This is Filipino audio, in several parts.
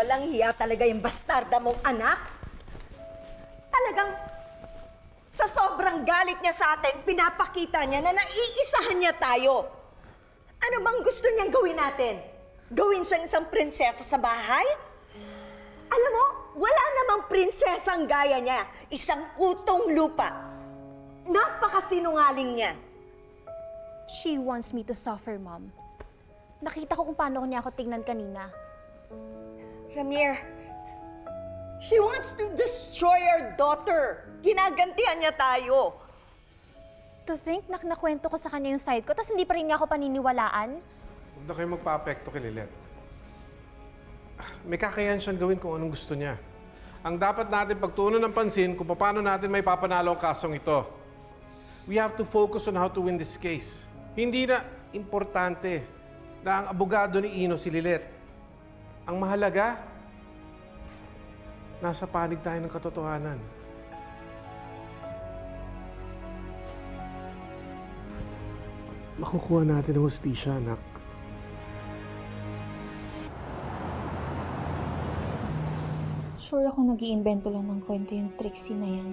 walang hiya talaga yung bastarda mong anak. Talagang sa sobrang galit niya sa atin, pinapakita niya na naiisahan niya tayo. Ano bang gusto niyang gawin natin? Gawin siyang isang prinsesa sa bahay? Alam mo, wala namang prinsesang gaya niya. Isang kutong lupa. Napakasinungaling niya. She wants me to suffer, Mom. Nakita ko kung paano niya ako tingnan kanina. Ramir, she wants to destroy our daughter. Ginagantihan niya tayo. To think na nakwento ko sa kanya yung side ko, tapos hindi pa rin niya ako paniniwalaan? Huwag na kayo magpa-apekto kay Lilet. May kakayahan siyang gawin kung anong gusto niya. Ang dapat natin pagtuunan ng pansin kung paano natin may papanalo ang kasong ito. We have to focus on how to win this case. Hindi na importante na ang abogado ni Ino si Lilet. Ang mahalaga, nasa panig tayo ng katotohanan. Makukuha natin ang hustisya, anak. Sure ako nag-iimbento lang ng kwento yung Trixie na yan.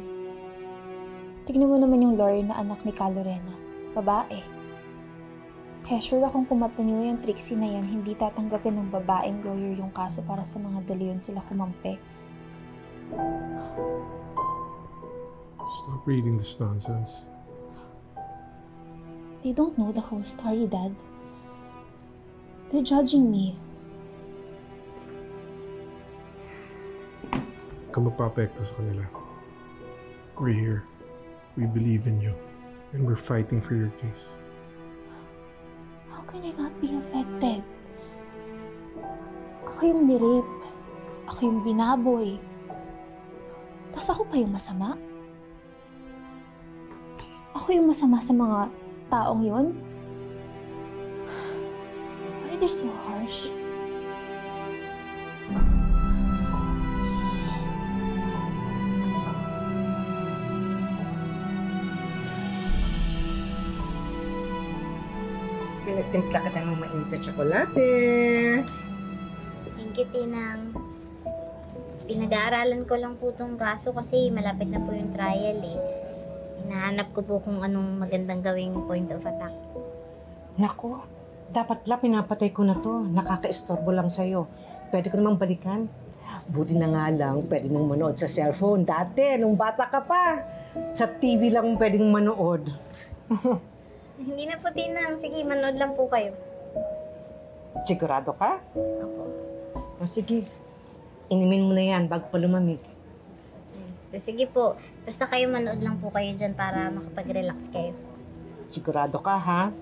Tignan mo naman yung lawyer na anak ni Calorena. Babae. Kaya sure akong kumata niyo yung Trixie na yan, hindi tatanggapin ng babaeng lawyer yung kaso para sa mga daliyon sila kumampi. Stop reading this nonsense. They don't know the whole story, Dad. They're judging me. Huwag ka magpa-apekto sa kanila. We're here. We believe in you. And we're fighting for your case. How can I not be affected? Ako yung nirape. Ako yung binaboy. Tapos ako pa yung masama? Ako yung masama sa mga taong yun? Why they're so harsh? Pinagtimpla ka ng mainit na tsokolate. Thank you, Tinang. Pinag-aaralan ko lang po itong kaso kasi malapit na po yung trial eh. Hinahanap ko po kung anong magandang gawing point of attack. Naku, dapat pala pinapatay ko na to. Nakaka-istorbo lang sa'yo. Pwede ko namang balikan. Buti na nga lang, pwede nang manood sa cellphone. Dati, nung bata ka pa, sa TV lang pwedeng manood. Hindi na po, Tinang. Sige, manood lang po kayo. Sigurado ka? Opo. O sige, inimin mo na yan bago pa lumamig. Sige po. Basta kayo manood lang po kayo dyan para makapag-relax kayo. Sigurado ka, ha?